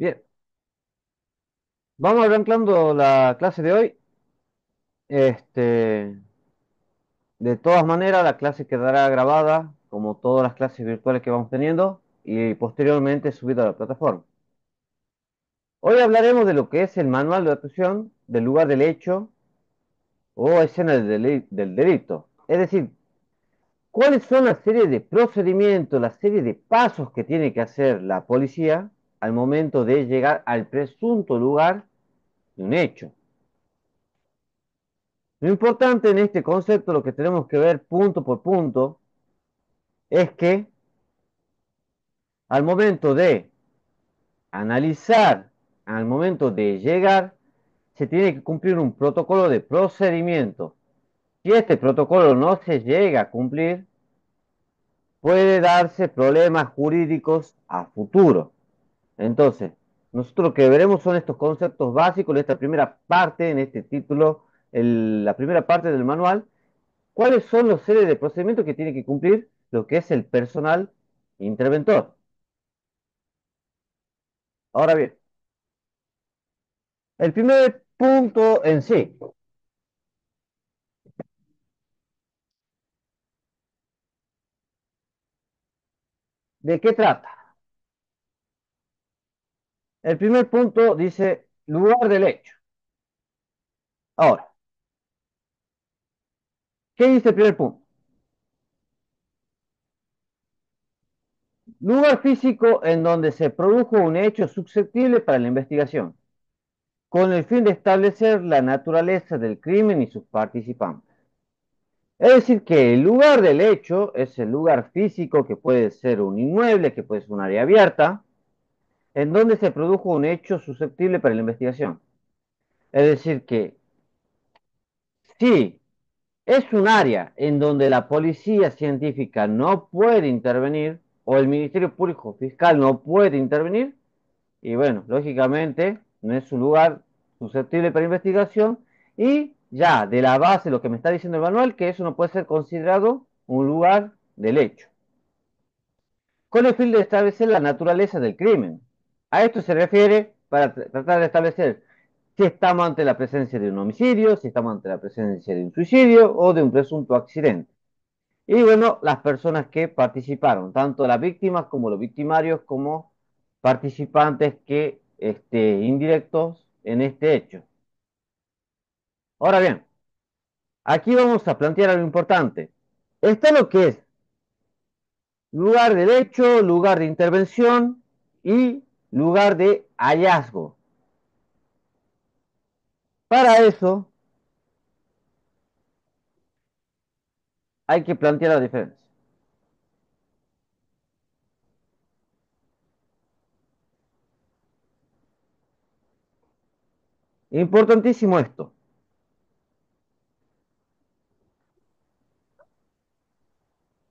Bien, vamos arrancando la clase de hoy. Este, de todas maneras, la clase quedará grabada, como todas las clases virtuales que vamos teniendo, y posteriormente subida a la plataforma. Hoy hablaremos de lo que es el manual de actuación del lugar del hecho o escena del delito. Es decir, cuáles son la serie de procedimientos, la serie de pasos que tiene que hacer la policía al momento de llegar al presunto lugar de un hecho. Lo importante en este concepto, lo que tenemos que ver punto por punto, es que al momento de analizar, al momento de llegar, se tiene que cumplir un protocolo de procedimiento. Si este protocolo no se llega a cumplir, puede darse problemas jurídicos a futuro. Entonces, nosotros lo que veremos son estos conceptos básicos de esta primera parte, en este título, la primera parte del manual. ¿Cuáles son los series de procedimientos que tiene que cumplir lo que es el personal interventor? Ahora bien, el primer punto en sí, ¿de qué trata? El primer punto dice lugar del hecho. Ahora, ¿qué dice el primer punto? Lugar físico en donde se produjo un hecho susceptible para la investigación, con el fin de establecer la naturaleza del crimen y sus participantes. Es decir, que el lugar del hecho es el lugar físico que puede ser un inmueble, que puede ser un área abierta, en donde se produjo un hecho susceptible para la investigación. Es decir, que si es un área en donde la policía científica no puede intervenir o el Ministerio Público Fiscal no puede intervenir, y bueno, lógicamente no es un lugar susceptible para investigación y ya de la base lo que me está diciendo el manual, que eso no puede ser considerado un lugar del hecho. Con el fin de establecer la naturaleza del crimen. A esto se refiere para tratar de establecer si estamos ante la presencia de un homicidio, si estamos ante la presencia de un suicidio o de un presunto accidente. Y bueno, las personas que participaron, tanto las víctimas como los victimarios, como participantes que, indirectos en este hecho. Ahora bien, aquí vamos a plantear algo importante. Está lo que es lugar del hecho, lugar de intervención y lugar de hallazgo. Para eso hay que plantear la diferencia. Importantísimo esto.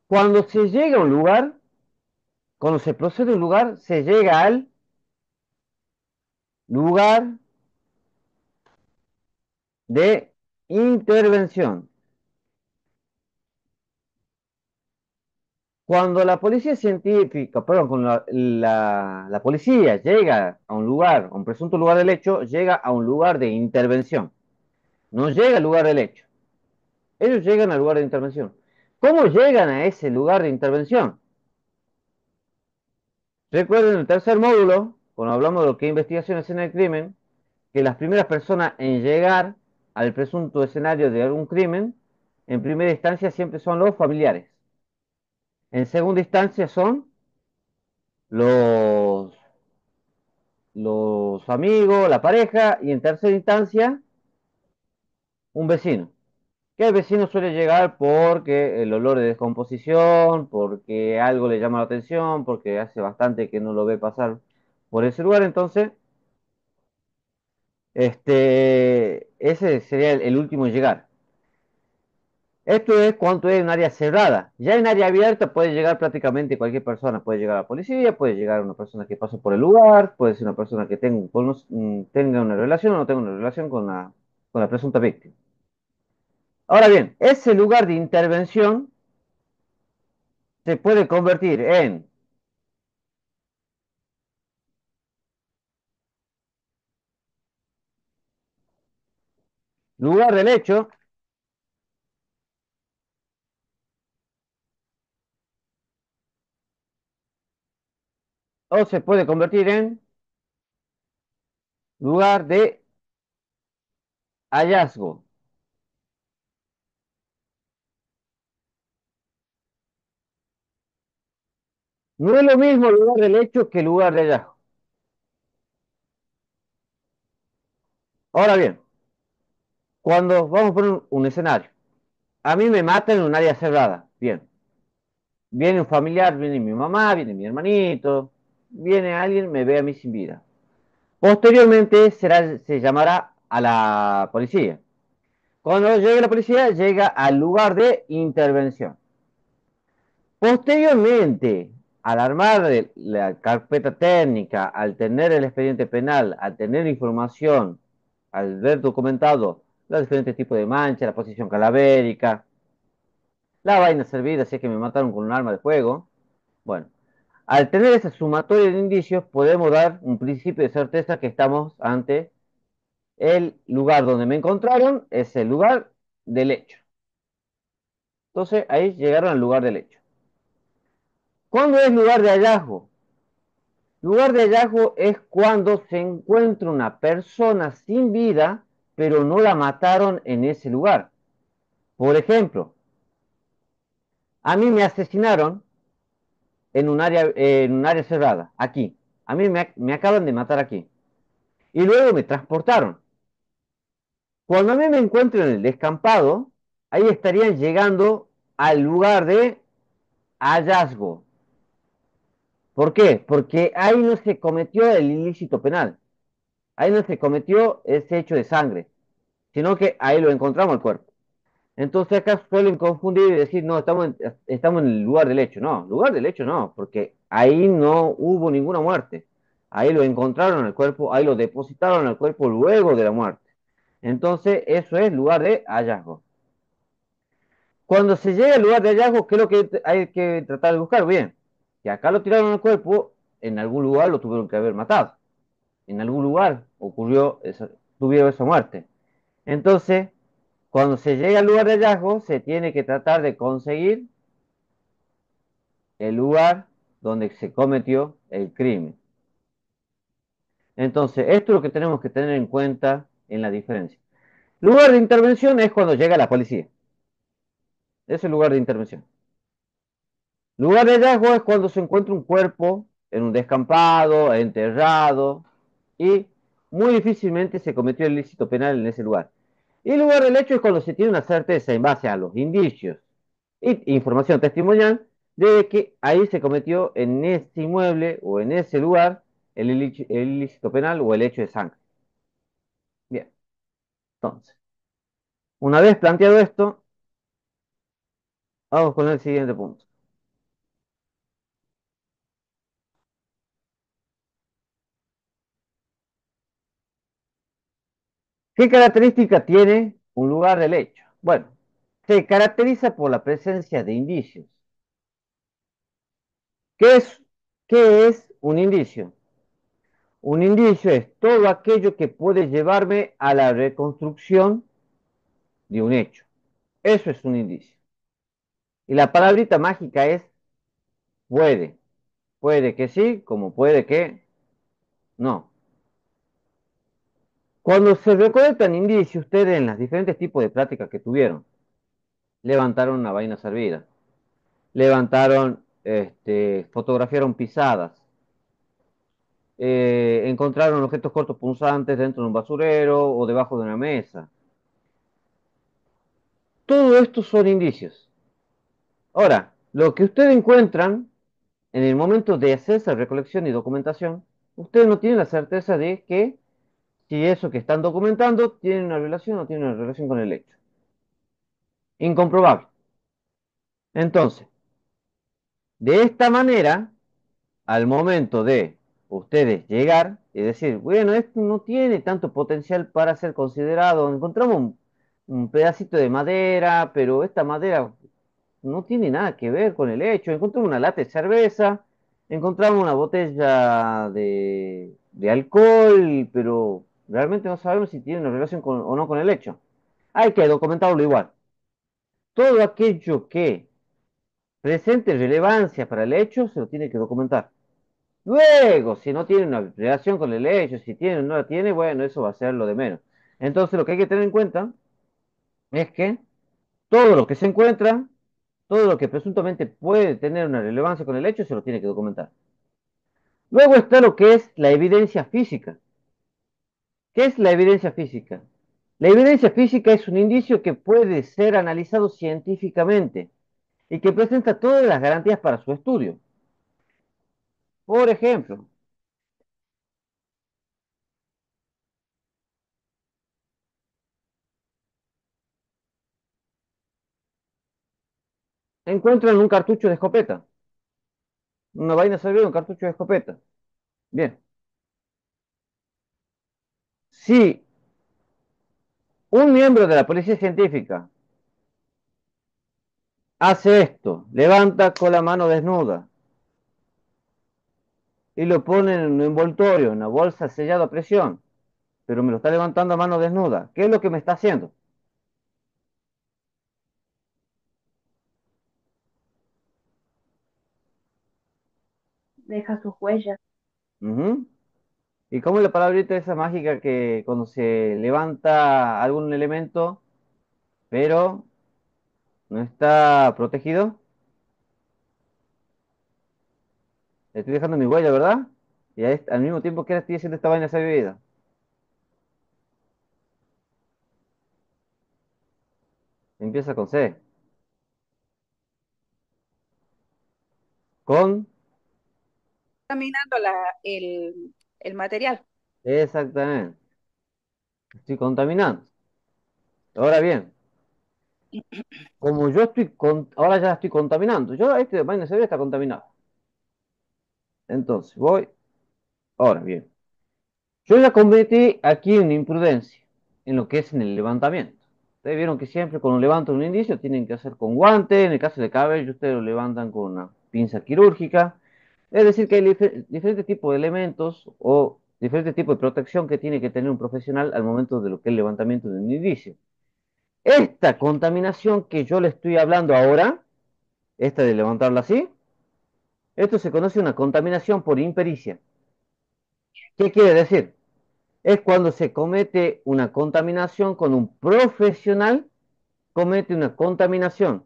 Cuando se llega a un lugar, cuando se procede a un lugar, se llega al lugar de intervención. Cuando la policía científica, perdón, cuando la policía llega a un lugar, a un presunto lugar del hecho, llega a un lugar de intervención. No llega al lugar del hecho. Ellos llegan al lugar de intervención. ¿Cómo llegan a ese lugar de intervención? Recuerden el tercer módulo, cuando hablamos de lo que es investigación en escena del crimen, que las primeras personas en llegar al presunto escenario de algún crimen, en primera instancia siempre son los familiares. En segunda instancia son los, los amigos, la pareja, y en tercera instancia, un vecino. Que el vecino suele llegar porque el olor de descomposición, porque algo le llama la atención, porque hace bastante que no lo ve pasar por ese lugar, entonces, ese sería el último en llegar. Esto es cuanto es un área cerrada. Ya en área abierta puede llegar prácticamente cualquier persona. Puede llegar a la policía, puede llegar una persona que pase por el lugar, puede ser una persona que tenga una relación o no tenga una relación con la presunta víctima. Ahora bien, ese lugar de intervención se puede convertir en Lugar del hecho, o se puede convertir en lugar de hallazgo. No es lo mismo lugar del hecho que lugar de hallazgo. Ahora bien, cuando vamos a poner un escenario, a mí me matan en un área cerrada. Bien, viene un familiar, viene mi mamá, viene mi hermanito, viene alguien, me ve a mí sin vida. Posteriormente se llamará a la policía. Cuando llegue la policía, llega al lugar de intervención. Posteriormente, al armar la carpeta técnica, al tener el expediente penal, al tener información, al ver documentado los diferentes tipos de manchas, la posición calavérica, la vaina servida, si es que me mataron con un arma de fuego, bueno, al tener esa sumatoria de indicios, podemos dar un principio de certeza que estamos ante el lugar donde me encontraron, es el lugar del hecho. Entonces, ahí llegaron al lugar del hecho. ¿Cuándo es lugar de hallazgo? Lugar de hallazgo es cuando se encuentra una persona sin vida, pero no la mataron en ese lugar. Por ejemplo, a mí me asesinaron en un área cerrada, aquí. A mí me acaban de matar aquí. Y luego me transportaron. Cuando a mí me encuentro en el descampado, ahí estarían llegando al lugar de hallazgo. ¿Por qué? Porque ahí no se cometió el ilícito penal. Ahí no se cometió ese hecho de sangre, sino que ahí lo encontramos el cuerpo. Entonces acá suelen confundir y decir, no, estamos en el lugar del hecho. No, lugar del hecho no, porque ahí no hubo ninguna muerte. Ahí lo encontraron en el cuerpo, ahí lo depositaron en el cuerpo luego de la muerte. Entonces eso es lugar de hallazgo. Cuando se llega al lugar de hallazgo, ¿qué es lo que hay que tratar de buscar? Bien, que acá lo tiraron al cuerpo, en algún lugar lo tuvieron que haber matado. En algún lugar tuvieron esa muerte. Entonces, cuando se llega al lugar de hallazgo, se tiene que tratar de conseguir el lugar donde se cometió el crimen. Entonces, esto es lo que tenemos que tener en cuenta en la diferencia. Lugar de intervención es cuando llega la policía. Ese es el lugar de intervención. Lugar de hallazgo es cuando se encuentra un cuerpo en un descampado, enterrado, y muy difícilmente se cometió el ilícito penal en ese lugar. Y lugar del hecho es cuando se tiene una certeza en base a los indicios y información testimonial de que ahí se cometió en ese inmueble o en ese lugar el ilícito penal o el hecho de sangre. Bien, entonces, una vez planteado esto, vamos con el siguiente punto. ¿Qué característica tiene un lugar del hecho? Bueno, se caracteriza por la presencia de indicios. ¿Qué es, qué es un indicio? Un indicio es todo aquello que puede llevarme a la reconstrucción de un hecho. Eso es un indicio. Y la palabrita mágica es puede. Puede que sí, como puede que no. Cuando se recolectan indicios, ustedes en los diferentes tipos de prácticas que tuvieron, levantaron una vaina servida, levantaron, fotografiaron pisadas, encontraron objetos cortos punzantes dentro de un basurero o debajo de una mesa. Todo esto son indicios. Ahora, lo que ustedes encuentran en el momento de hacer esa recolección y documentación, ustedes no tienen la certeza de que si eso que están documentando tiene una relación o tiene una relación con el hecho. Incomprobable. Entonces, de esta manera, al momento de ustedes llegar y decir, bueno, esto no tiene tanto potencial para ser considerado, encontramos un pedacito de madera, pero esta madera no tiene nada que ver con el hecho. Encontramos una lata de cerveza, encontramos una botella de alcohol, pero realmente no sabemos si tiene una relación o no con el hecho. hay que documentarlo igual. Todo aquello que presente relevancia para el hecho se lo tiene que documentar. Luego, si no tiene una relación con el hecho, si tiene o no la tiene, bueno, eso va a ser lo de menos. Entonces, lo que hay que tener en cuenta es que todo lo que se encuentra, todo lo que presuntamente puede tener una relevancia con el hecho, se lo tiene que documentar. Luego está lo que es la evidencia física. ¿Qué es la evidencia física? La evidencia física es un indicio que puede ser analizado científicamente y que presenta todas las garantías para su estudio. Por ejemplo, encuentran un cartucho de escopeta, una vaina salida de un cartucho de escopeta. Bien, si un miembro de la policía científica hace esto, levanta con la mano desnuda y lo pone en un envoltorio, en una bolsa sellada a presión, pero me lo está levantando a mano desnuda, ¿qué es lo que me está haciendo? Deja sus huellas. Ujú. ¿Y cómo es la palabrita esa mágica que cuando se levanta algún elemento, pero no está protegido? Estoy dejando mi huella, ¿verdad? Y al mismo tiempo que estoy haciendo esta vaina esa bebida. Empieza con C. Con, Caminando el material. exactamente. Estoy contaminando. Ahora bien, como yo ahora ya estoy contaminando. Este vaina esa bebida está contaminado. Entonces, voy. Ahora bien. Yo ya cometí aquí una imprudencia en lo que es en el levantamiento. Ustedes vieron que siempre cuando levantan un indicio tienen que hacer con guante, en el caso de cabello ustedes lo levantan con una pinza quirúrgica. Es decir, que hay diferentes tipos de elementos o diferentes tipos de protección que tiene que tener un profesional al momento de lo que es el levantamiento de un indicio. Esta contaminación que yo le estoy hablando ahora, esta de levantarla así, esto se conoce una contaminación por impericia. ¿Qué quiere decir? Es cuando se comete una contaminación con un profesional, comete una contaminación.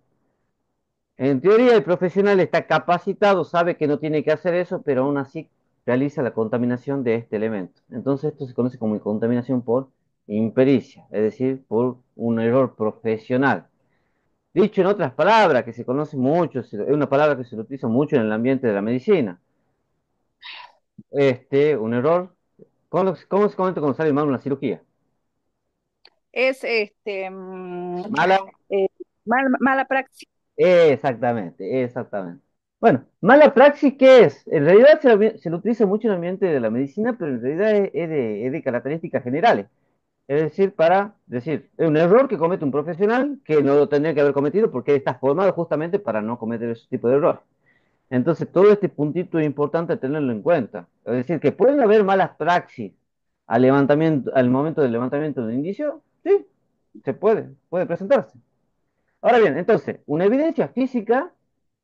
En teoría, el profesional está capacitado, sabe que no tiene que hacer eso, pero aún así realiza la contaminación de este elemento. Entonces, esto se conoce como contaminación por impericia, es decir, por un error profesional. Dicho en otras palabras, que se conoce mucho, es una palabra que se utiliza mucho en el ambiente de la medicina. Un error, ¿cómo se comenta cuando sale mal una cirugía? Es Mala. eh, mala praxis. Exactamente, exactamente. Bueno, mala praxis, ¿qué es? En realidad se lo utiliza mucho en el ambiente de la medicina, pero en realidad es de características generales. Es decir, para decir, es un error que comete un profesional que no lo tendría que haber cometido porque él está formado justamente para no cometer ese tipo de errores. Entonces, todo este puntito es importante tenerlo en cuenta. Es decir, que pueden haber malas praxis al momento del levantamiento de un indicio, sí, puede presentarse. Ahora bien, entonces, una evidencia física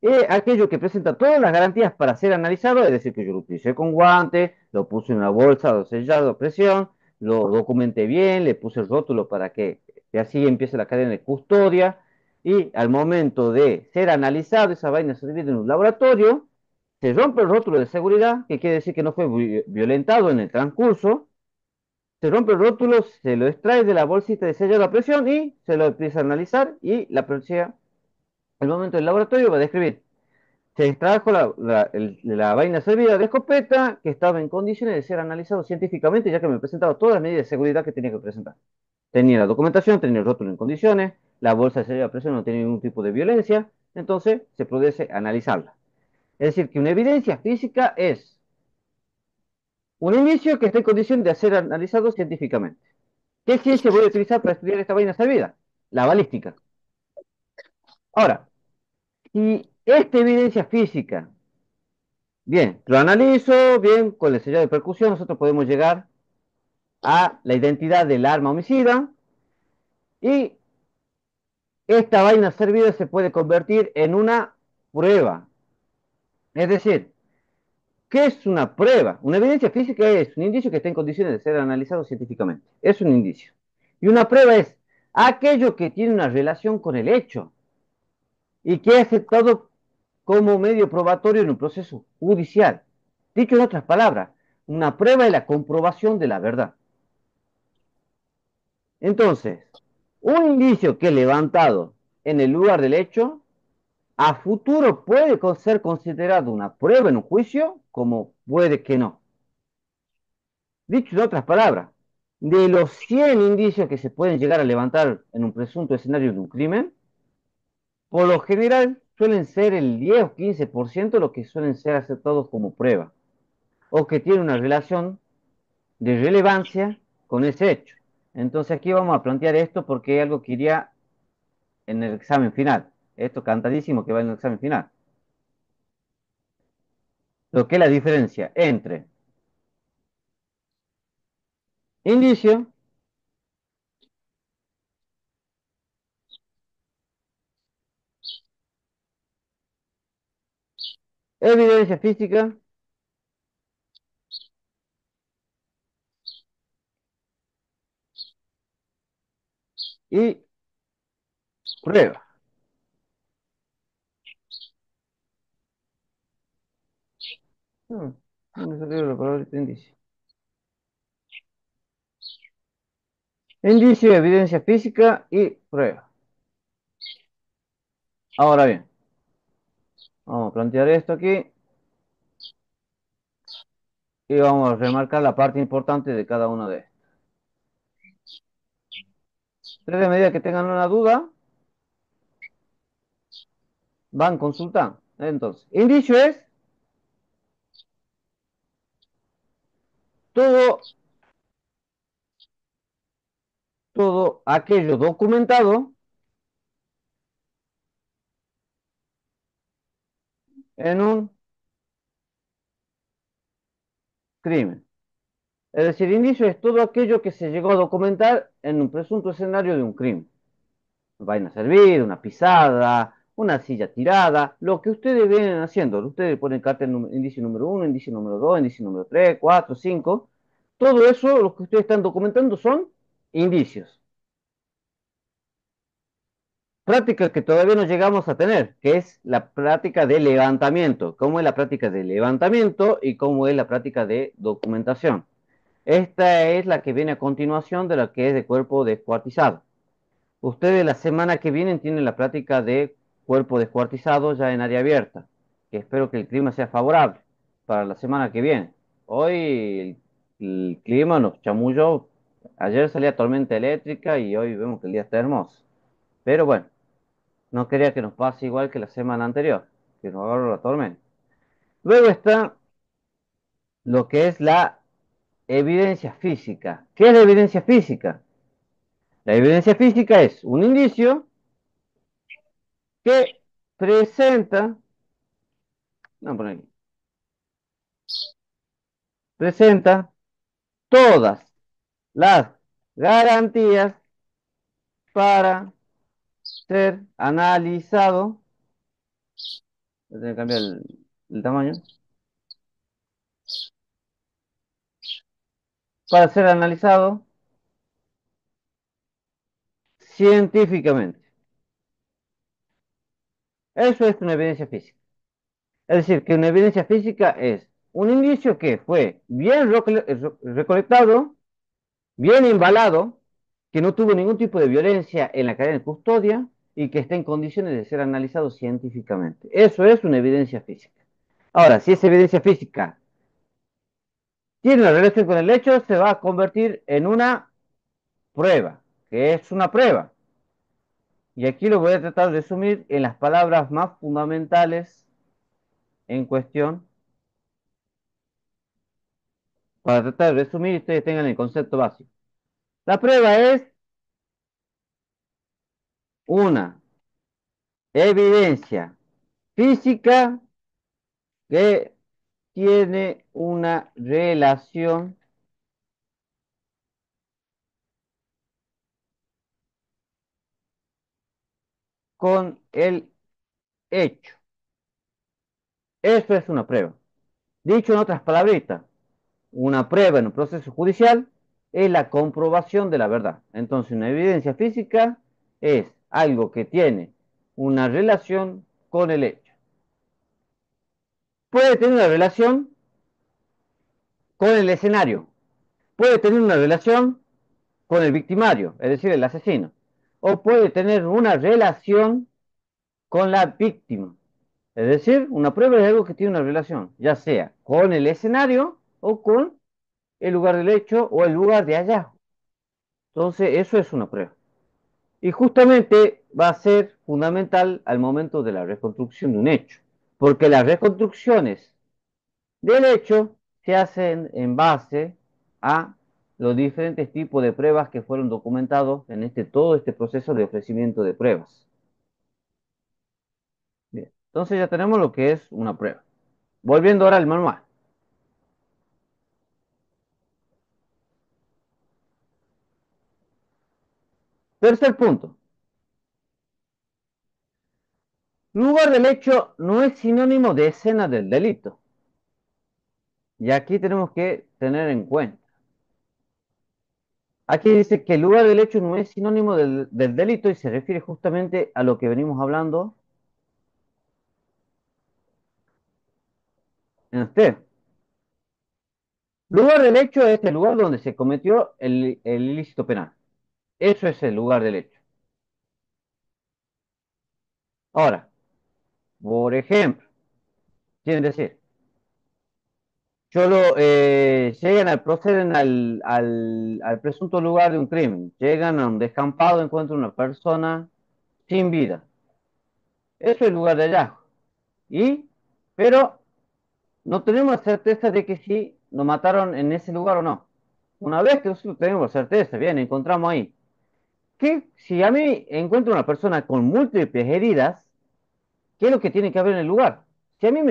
es aquello que presenta todas las garantías para ser analizado, es decir, que yo lo utilicé con guantes, lo puse en una bolsa, lo sellado a presión, lo documenté bien, le puse el rótulo para que así empiece la cadena de custodia, y al momento de ser analizado, esa vaina se divide en un laboratorio, se rompe el rótulo de seguridad, que quiere decir que no fue violentado en el transcurso, se rompe el rótulo, se lo extrae de la bolsita de sellado a presión y se lo empieza a analizar y la policía el momento del laboratorio va a describir. Se extrajo la vaina servida de escopeta que estaba en condiciones de ser analizado científicamente, ya que me presentaba todas las medidas de seguridad que tenía que presentar. Tenía la documentación, tenía el rótulo en condiciones, la bolsa de sello de presión no tenía ningún tipo de violencia, entonces se pudiese analizarla. Es decir, que una evidencia física es un inicio que está en condición de ser analizado científicamente. ¿Qué ciencia voy a utilizar para estudiar esta vaina servida? La balística. Ahora, si esta evidencia física bien, lo analizo, bien, con el sello de percusión nosotros podemos llegar a la identidad del arma homicida Y esta vaina servida se puede convertir en una prueba. Es decir, ¿qué es una prueba? Una evidencia física es un indicio que está en condiciones de ser analizado científicamente. Es un indicio. Y una prueba es aquello que tiene una relación con el hecho y que es aceptado como medio probatorio en un proceso judicial. Dicho en otras palabras, una prueba es la comprobación de la verdad. Entonces, un indicio que es levantado en el lugar del hecho, a futuro puede ser considerado una prueba en un juicio, como puede que no. Dicho en otras palabras, de los 100 indicios que se pueden llegar a levantar en un presunto escenario de un crimen, por lo general suelen ser el 10 o 15% los que suelen ser aceptados como prueba, o que tienen una relación de relevancia con ese hecho. Entonces aquí vamos a plantear esto porque es algo que iría en el examen final. Esto cantadísimo que va en el examen final. Lo que es la diferencia entre indicio, evidencia física y prueba. No me salió la palabra indicio. Indicio, evidencia física y prueba. Ahora bien, vamos a plantear esto aquí y vamos a remarcar la parte importante de cada uno de estos. Ustedes, a medida que tengan una duda, van consultando. Entonces, indicio es todo, todo aquello documentado en un crimen. Es decir, indicio es todo aquello que se llegó a documentar en un presunto escenario de un crimen. Vaina a servir, una pisada, una silla tirada, lo que ustedes vienen haciendo. Ustedes ponen carta indicio número uno, indicio número 2, indicio número 3, 4, 5. Todo eso, lo que ustedes están documentando son indicios. Práctica que todavía no llegamos a tener, que es la práctica de levantamiento. ¿Cómo es la práctica de levantamiento y cómo es la práctica de documentación? Esta es la que viene a continuación de la que es de cuerpo descuartizado. Ustedes la semana que viene tienen la práctica de cuerpo descuartizado ya en área abierta, que espero que el clima sea favorable para la semana que viene. Hoy el clima nos chamulló, ayer salía tormenta eléctrica y hoy vemos que el día está hermoso. Pero bueno, no quería que nos pase igual que la semana anterior, que nos agarró la tormenta. Luego está lo que es la evidencia física. ¿Qué es la evidencia física? La evidencia física es un indicio que presenta, no, por aquí, presenta todas las garantías para ser analizado. Voy a tener que cambiar el tamaño. Para ser analizado científicamente. Eso es una evidencia física. Es decir, que una evidencia física es un indicio que fue bien recolectado, bien embalado, que no tuvo ningún tipo de violencia en la cadena de custodia y que está en condiciones de ser analizado científicamente. Eso es una evidencia física. Ahora, si esa evidencia física tiene una relación con el hecho, se va a convertir en una prueba, que es una prueba. Y aquí lo voy a tratar de resumir en las palabras más fundamentales en cuestión, para tratar de resumir y ustedes tengan el concepto básico. La prueba es una evidencia física que tiene una relación con el hecho. Eso es una prueba. Dicho en otras palabritas, una prueba en un proceso judicial es la comprobación de la verdad. Entonces, una evidencia física es algo que tiene una relación con el hecho. Puede tener una relación con el escenario, puede tener una relación con el victimario, es decir, el asesino, o puede tener una relación con la víctima. Es decir, una prueba es algo que tiene una relación, ya sea con el escenario o con el lugar del hecho o el lugar de hallazgo. Entonces, eso es una prueba. Y justamente va a ser fundamental al momento de la reconstrucción de un hecho, porque las reconstrucciones del hecho se hacen en base a los diferentes tipos de pruebas que fueron documentados en todo este proceso de ofrecimiento de pruebas. Bien, entonces ya tenemos lo que es una prueba. Volviendo ahora al manual. Tercer punto. Lugar del hecho no es sinónimo de escena del delito. Y aquí tenemos que tener en cuenta. Aquí dice que el lugar del hecho no es sinónimo del delito y se refiere justamente a lo que venimos hablando en este. Lugar del hecho es el lugar donde se cometió el ilícito penal. Eso es el lugar del hecho. Ahora, por ejemplo, quieren decir, llegan proceden al presunto lugar de un crimen, llegan a un descampado, encuentran una persona sin vida. Eso es el lugar de hallazgo. Y, pero no tenemos certeza de que si lo mataron en ese lugar o no. Una vez que nosotros tenemos certeza, bien, encontramos ahí, que si a mí encuentro una persona con múltiples heridas, ¿qué es lo que tiene que haber en el lugar? Si a mí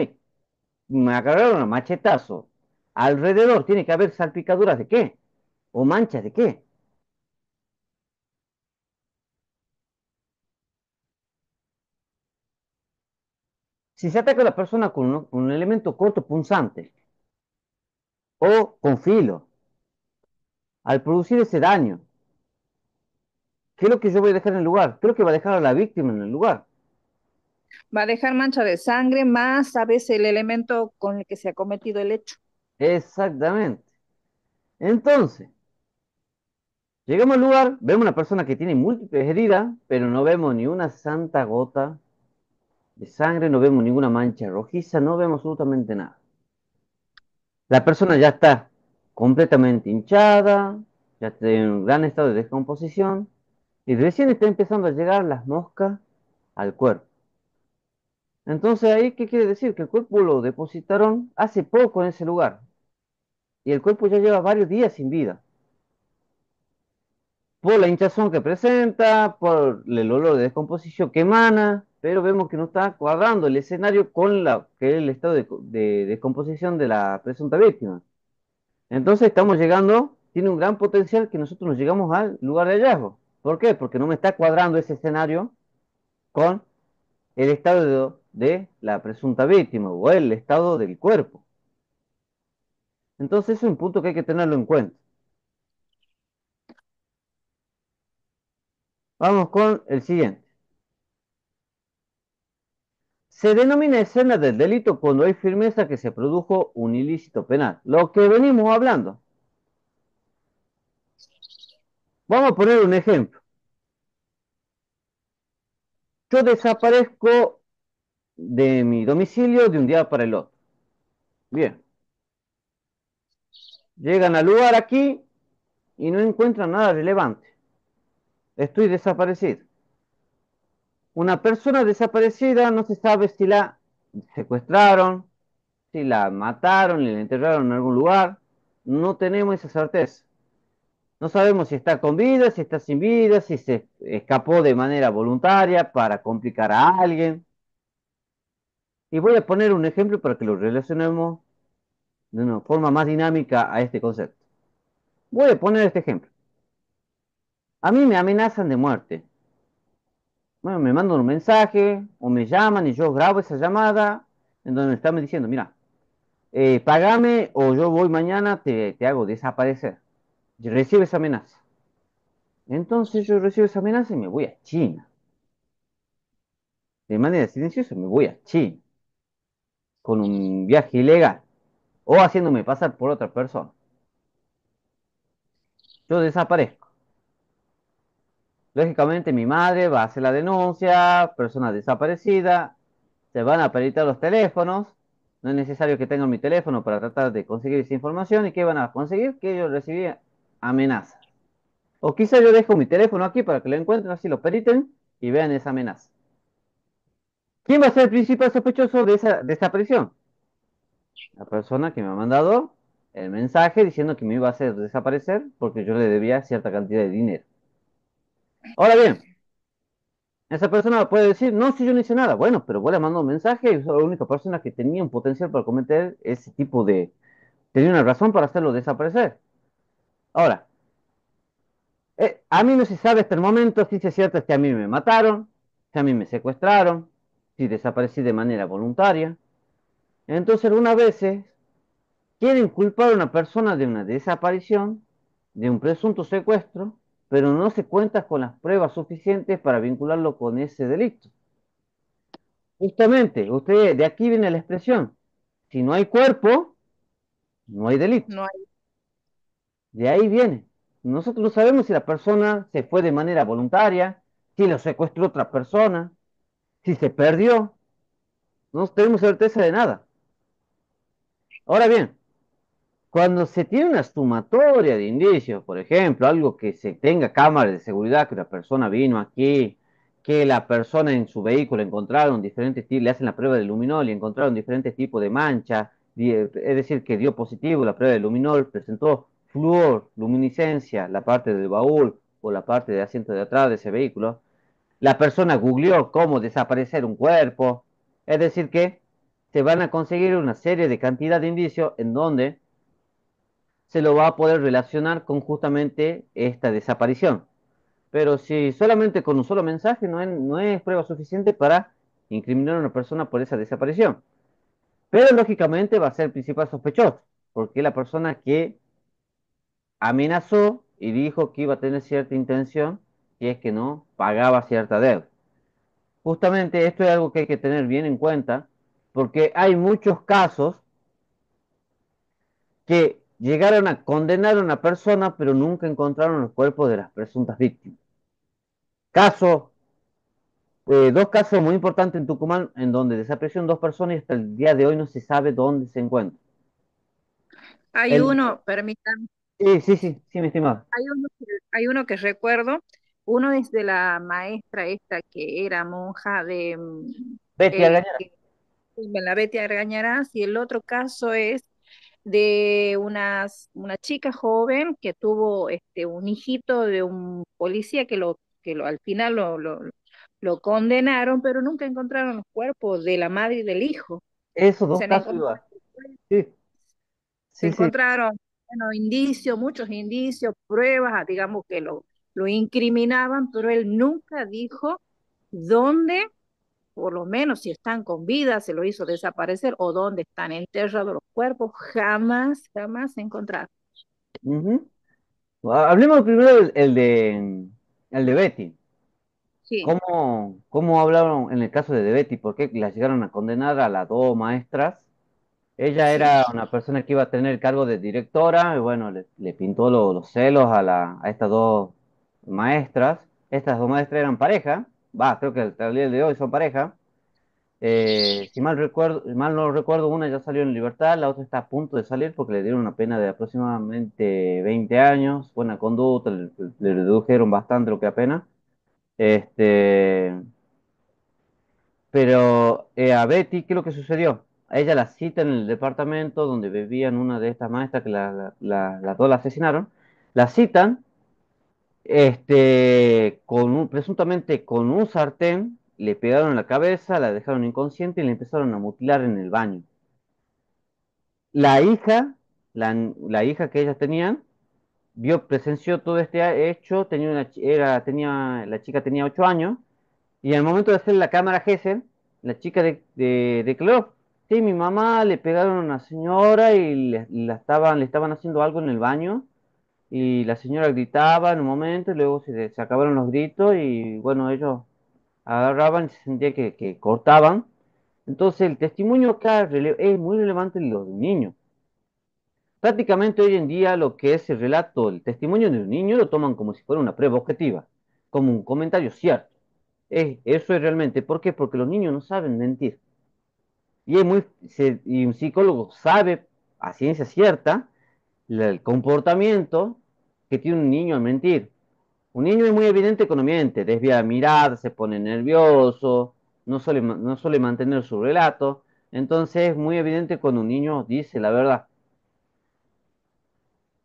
me agarraron a machetazo, alrededor tiene que haber salpicaduras de qué, o manchas de qué. Si se ataca a la persona con un elemento corto punzante o con filo, al producir ese daño, ¿qué es lo que yo voy a dejar en el lugar? ¿Qué es lo que va a dejar a la víctima en el lugar? Va a dejar mancha de sangre más, sabes, el elemento con el que se ha cometido el hecho. Exactamente. Entonces, llegamos al lugar, vemos una persona que tiene múltiples heridas, pero no vemos ni una santa gota de sangre, no vemos ninguna mancha rojiza, no vemos absolutamente nada. La persona ya está completamente hinchada, ya está en un gran estado de descomposición y recién está empezando a llegar las moscas al cuerpo. Entonces ahí, ¿qué quiere decir? Que el cuerpo lo depositaron hace poco en ese lugar y el cuerpo ya lleva varios días sin vida. Por la hinchazón que presenta, por el olor de descomposición que emana, pero vemos que no está cuadrando el escenario con que es el estado de descomposición de la presunta víctima. Entonces estamos llegando, tiene un gran potencial que nosotros nos llegamos al lugar de hallazgo. ¿Por qué? Porque no me está cuadrando ese escenario con el estado de la presunta víctima o el estado del cuerpo. Entonces es un punto que hay que tenerlo en cuenta. Vamos con el siguiente. Se denomina escena del delito cuando hay firmeza que se produjo un ilícito penal. Lo que venimos hablando. Vamos a poner un ejemplo. Yo desaparezco de mi domicilio de un día para el otro. Bien, llegan al lugar aquí y no encuentran nada relevante. Estoy desaparecido. Una persona desaparecida no se sabe si la secuestraron, si la mataron, la enterraron en algún lugar. No tenemos esa certeza. No sabemos si está con vida, si está sin vida, si se escapó de manera voluntaria para complicar a alguien. Y voy a poner un ejemplo para que lo relacionemos de una forma más dinámica a este concepto. Voy a poner este ejemplo. A mí me amenazan de muerte. bueno, me mandan un mensaje o me llaman y yo grabo esa llamada en donde me están diciendo, mira, pagame o yo voy mañana, te hago desaparecer. Y recibo esa amenaza. Entonces yo recibo esa amenaza y me voy a China. De manera silenciosa me voy a China con un viaje ilegal o haciéndome pasar por otra persona. Yo desaparezco. Lógicamente mi madre va a hacer la denuncia, persona desaparecida, se van a peritar los teléfonos, no es necesario que tengan mi teléfono para tratar de conseguir esa información y ¿qué van a conseguir? Que yo recibí amenazas. O quizá yo dejo mi teléfono aquí para que lo encuentren, así lo periten y vean esa amenaza. ¿Quién va a ser el principal sospechoso de esa desaparición? La persona que me ha mandado el mensaje diciendo que me iba a hacer desaparecer porque yo le debía cierta cantidad de dinero. Ahora bien, esa persona puede decir, no, si yo no hice nada. Bueno, pero vos le mandó un mensaje y soy la única persona que tenía un potencial para cometer ese tipo de... Tenía una razón para hacerlo desaparecer. Ahora, a mí no se sabe hasta el momento si es cierto que a mí me mataron, si a mí me secuestraron, si desaparecí de manera voluntaria. Entonces, algunas veces quieren culpar a una persona de una desaparición, de un presunto secuestro, pero no se cuenta con las pruebas suficientes para vincularlo con ese delito. Justamente, usted, de aquí viene la expresión, si no hay cuerpo, no hay delito. No hay. De ahí viene. Nosotros no sabemos si la persona se fue de manera voluntaria, si lo secuestró otra persona, si se perdió. No tenemos certeza de nada. Ahora bien, cuando se tiene una sumatoria de indicios, por ejemplo, algo que se tenga cámaras de seguridad, que una persona vino aquí, que la persona en su vehículo encontraron diferentes tipos, le hacen la prueba de luminol y encontraron diferentes tipos de manchas, es decir, que dio positivo la prueba de luminol, presentó flúor, luminiscencia, la parte del baúl o la parte del asiento de atrás de ese vehículo. La persona googleó cómo desaparecer un cuerpo, es decir, que se van a conseguir una serie de cantidad de indicios en donde se lo va a poder relacionar con justamente esta desaparición. Pero si solamente con un solo mensaje no es prueba suficiente para incriminar a una persona por esa desaparición. Pero lógicamente va a ser el principal sospechoso, porque es la persona que amenazó y dijo que iba a tener cierta intención si es que no pagaba cierta deuda. Justamente esto es algo que hay que tener bien en cuenta, porque hay muchos casos que llegaron a condenar a una persona, pero nunca encontraron los cuerpos de las presuntas víctimas. Caso, dos casos muy importantes en Tucumán, en donde desaparecieron dos personas y hasta el día de hoy no se sabe dónde se encuentran. Hay El, uno, permítanme, sí, sí, sí, sí, mi estimado. hay uno que recuerdo, uno es de la maestra esta que era monja de Betty eh, Argañara. que- de la Betty Argañarás, y el otro caso es de una chica joven que tuvo un hijito de un policía que al final lo condenaron, pero nunca encontraron los cuerpos de la madre y del hijo. Esos dos Se han casos encontrado, igual. Sí, se sí, sí. encontraron bueno, indicios, muchos indicios, pruebas, digamos que lo incriminaban, pero él nunca dijo dónde, por lo menos si están con vida, se lo hizo desaparecer, o dónde están enterrados los cuerpos, jamás, jamás se encontraron. Ujú. Hablemos primero el de Betty. Sí, ¿Cómo hablaron en el caso de Betty? ¿Por qué la llegaron a condenar a las dos maestras? Ella sí. era una persona que iba a tener el cargo de directora y bueno, le pintó los celos a estas dos maestras. Estas dos maestras eran pareja, va, creo que hasta el día de hoy son pareja. Si mal no recuerdo, una ya salió en libertad, la otra está a punto de salir porque le dieron una pena de aproximadamente 20 años, buena conducta, le redujeron bastante lo que apena. Este, pero a Betty, ¿qué es lo que sucedió? A ella la citan en el departamento donde vivían una de estas maestras que las dos la asesinaron. La citan, presuntamente con un sartén, le pegaron en la cabeza, la dejaron inconsciente y le empezaron a mutilar en el baño. La hija, la hija que ellas tenían, presenció todo este hecho, la chica tenía 8 años, Y al momento de hacer la cámara Gesell, la chica declaró, sí, mi mamá le pegaron a una señora y le estaban haciendo algo en el baño y la señora gritaba en un momento y luego se acabaron los gritos y bueno, ellos agarraban y se sentía que cortaban. Entonces el testimonio acá es muy relevante en los niños. Prácticamente hoy en día lo que es el relato, el testimonio de un niño lo toman como si fuera una prueba objetiva, como un comentario cierto. Eso es realmente, ¿por qué? Porque los niños no saben mentir. Y un psicólogo sabe a ciencia cierta el comportamiento que tiene un niño al mentir. Un niño es muy evidente cuando miente, desvía la mirada, se pone nervioso, no suele mantener su relato. Entonces es muy evidente cuando un niño dice la verdad.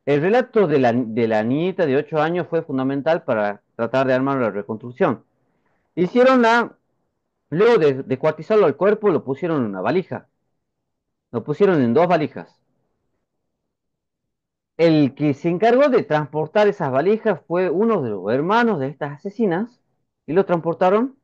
El relato de la niñita de 8 años fue fundamental para tratar de armar la reconstrucción. Hicieron la, luego de descuartizarlo al cuerpo, lo pusieron en una valija. Lo pusieron en dos valijas. El que se encargó de transportar esas valijas fue uno de los hermanos de estas asesinas y lo transportaron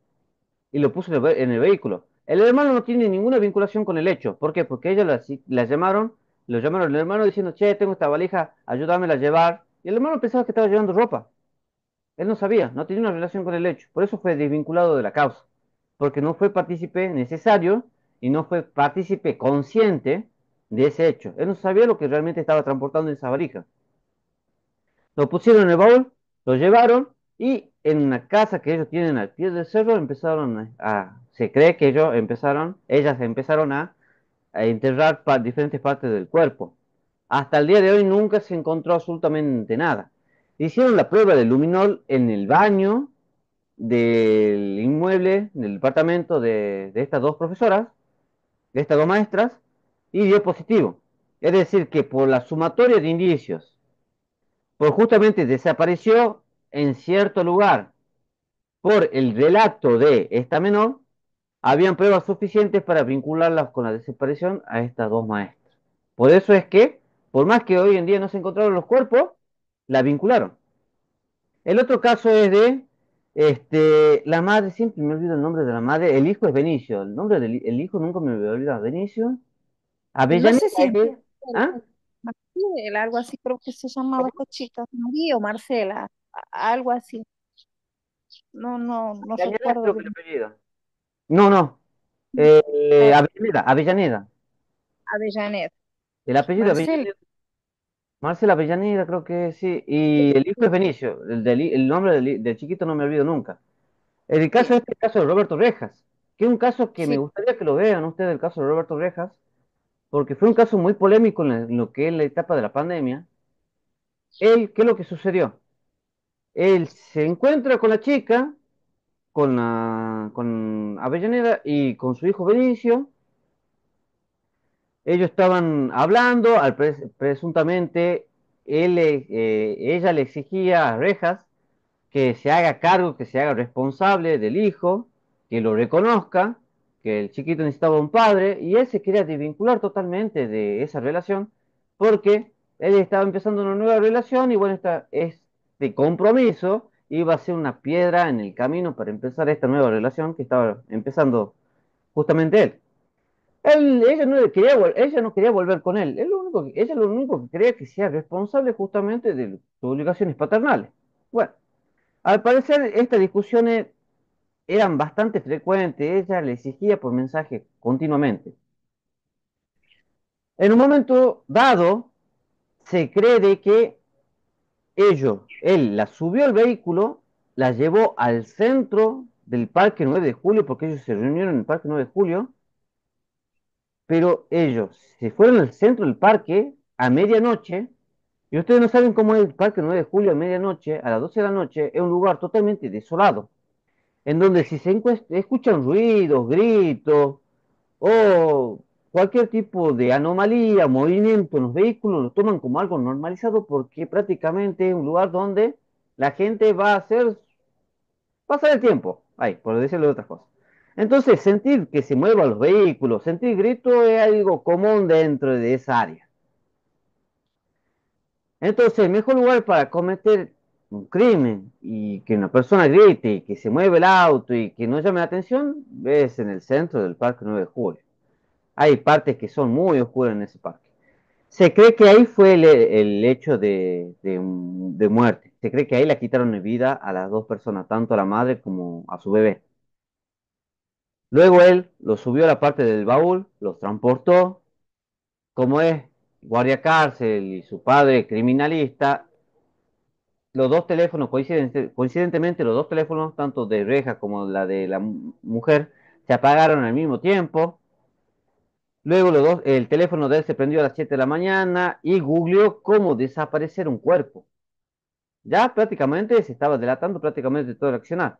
y lo puso en el vehículo. El hermano no tiene ninguna vinculación con el hecho. ¿Por qué? Porque ellos la llamaron, lo llamaron al hermano diciendo, che, tengo esta valija, ayúdame a llevar. Y el hermano pensaba que estaba llevando ropa. Él no sabía, no tenía una relación con el hecho. Por eso fue desvinculado de la causa. Porque no fue partícipe necesario y no fue partícipe consciente de ese hecho. Él no sabía lo que realmente estaba transportando en esa valija. Lo pusieron en el baúl, lo llevaron y en una casa que ellos tienen al pie del cerro empezaron se cree que ellas empezaron a enterrar diferentes partes del cuerpo. Hasta el día de hoy nunca se encontró absolutamente nada. Hicieron la prueba de luminol en el baño del inmueble, del departamento de estas dos profesoras, de estas dos maestras, y dio positivo. Es decir, que por la sumatoria de indicios, pues justamente desapareció en cierto lugar por el relato de esta menor, habían pruebas suficientes para vincularlas con la desaparición a estas dos maestras. Por eso es que, por más que hoy en día no se encontraron los cuerpos, la vincularon. El otro caso es de la madre, siempre me olvido el nombre de la madre, el hijo es Benicio, el nombre del hijo nunca me voy a olvidar, Benicio, No Avellaneda, sé si es ¿ah? Marcela, algo así creo que se llamaba esta chica, María o Marcela, algo así. No Avellaneda recuerdo creo que el bien. apellido. No, no, Eh, Avellaneda. Avellaneda. El apellido Marcela, Avellaneda, Marcela Avellaneda creo que sí, y el hijo es Benicio, el nombre del chiquito no me olvido nunca. El caso sí, es el caso de Roberto Rejas, que es un caso que me sí. gustaría que lo vean ustedes, el caso de Roberto Rejas, porque fue un caso muy polémico en lo que es la etapa de la pandemia. ¿Qué es lo que sucedió? Él se encuentra con la chica, con Avellaneda y con su hijo Benicio. Ellos estaban hablando, presuntamente ella le exigía a Rejas que se haga cargo, que se haga responsable del hijo, que lo reconozca, que el chiquito necesitaba un padre, y él se quería desvincular totalmente de esa relación, porque él estaba empezando una nueva relación y bueno, este compromiso iba a ser una piedra en el camino para empezar esta nueva relación que estaba empezando justamente él. Ella no quería volver con él, ella lo único que quería que sea responsable justamente de sus obligaciones paternales. Bueno, al parecer, estas discusiones eran bastante frecuentes, ella le exigía por mensaje continuamente. En un momento dado, se cree de que él la subió al vehículo, la llevó al centro del Parque 9 de Julio, porque ellos se reunieron en el Parque 9 de Julio, pero ellos se fueron al centro del parque a medianoche, y ustedes no saben cómo es el Parque 9 de Julio a medianoche, a las 12 de la noche, es un lugar totalmente desolado, en donde si escuchan ruidos, gritos o cualquier tipo de anomalía, movimiento en los vehículos, lo toman como algo normalizado porque prácticamente es un lugar donde la gente va a hacer pasar el tiempo, ahí, por decirlo de otra cosa. Entonces, sentir que se muevan los vehículos, sentir gritos es algo común dentro de esa área. Entonces, el mejor lugar para cometer un crimen y que una persona grite y que se mueve el auto y que no llame la atención, es en el centro del Parque 9 de Julio. Hay partes que son muy oscuras en ese parque. Se cree que ahí fue el hecho de muerte. Se cree que ahí le quitaron la vida a las dos personas, tanto a la madre como a su bebé. Luego él los subió a la parte del baúl, los transportó, como es guardia cárcel y su padre criminalista. Los dos teléfonos, coincidentemente, los dos teléfonos, tanto de Reja como la de la mujer, se apagaron al mismo tiempo. Luego el teléfono de él se prendió a las 7 de la mañana y googleó cómo desaparecer un cuerpo. Ya prácticamente se estaba delatando prácticamente todo el accionar.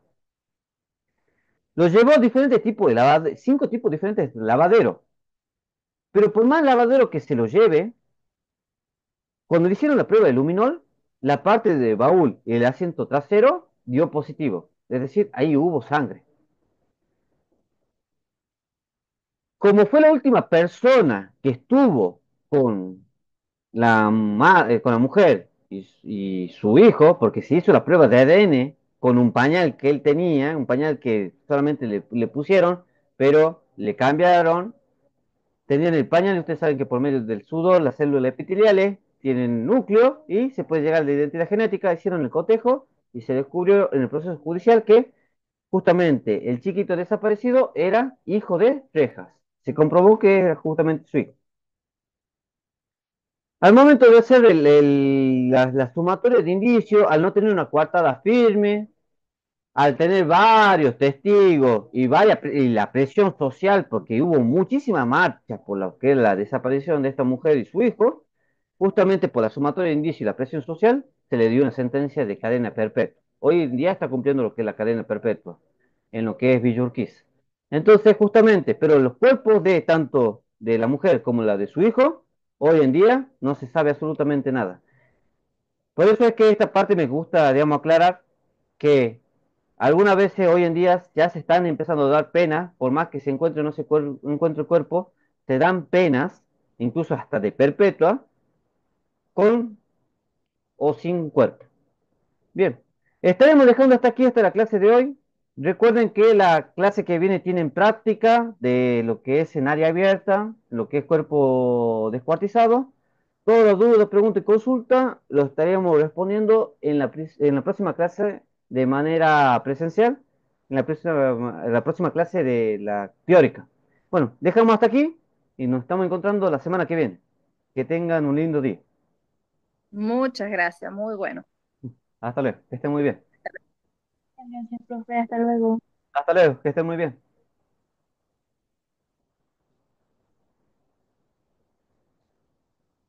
Lo llevó a diferentes tipos de lavadero, 5 tipos diferentes de lavadero. Pero por más lavadero que se lo lleve, cuando le hicieron la prueba de luminol, la parte de baúl y el asiento trasero dio positivo. Es decir, ahí hubo sangre. Como fue la última persona que estuvo con con la mujer y su hijo, porque se hizo la prueba de ADN con un pañal que él tenía, un pañal que solamente le pusieron, pero le cambiaron, tenían el pañal y ustedes saben que por medio del sudor las células epiteliales tienen núcleo y se puede llegar a la identidad genética, hicieron el cotejo y se descubrió en el proceso judicial que justamente el chiquito desaparecido era hijo de Rejas. Se comprobó que era justamente su hijo. Al momento de hacer la sumatoria de indicios, al no tener una coartada firme, al tener varios testigos y la presión social, porque hubo muchísimas marchas por lo que es la desaparición de esta mujer y su hijo, justamente por la sumatoria de indicios y la presión social, se le dio una sentencia de cadena perpetua. Hoy en día está cumpliendo lo que es la cadena perpetua, en lo que es Villurquiza. Entonces, justamente, pero los cuerpos de tanto de la mujer como la de su hijo, hoy en día no se sabe absolutamente nada. Por eso es que esta parte me gusta, digamos, aclarar que algunas veces hoy en día ya se están empezando a dar penas, por más que se encuentre o no se encuentre el cuerpo, se dan penas, incluso hasta de perpetua, con o sin cuerpo. Bien, estaremos dejando hasta aquí hasta la clase de hoy. Recuerden que la clase que viene tienen práctica de lo que es en área abierta, lo que es cuerpo descuartizado. Todas las dudas, preguntas y consultas lo estaremos respondiendo en la próxima clase de manera presencial, en la próxima clase de la teórica. Bueno, dejamos hasta aquí y nos estamos encontrando la semana que viene. Que tengan un lindo día. Muchas gracias, muy bueno. Hasta luego, que estén muy bien. Gracias, profe. Hasta luego. Hasta luego, que estén muy bien.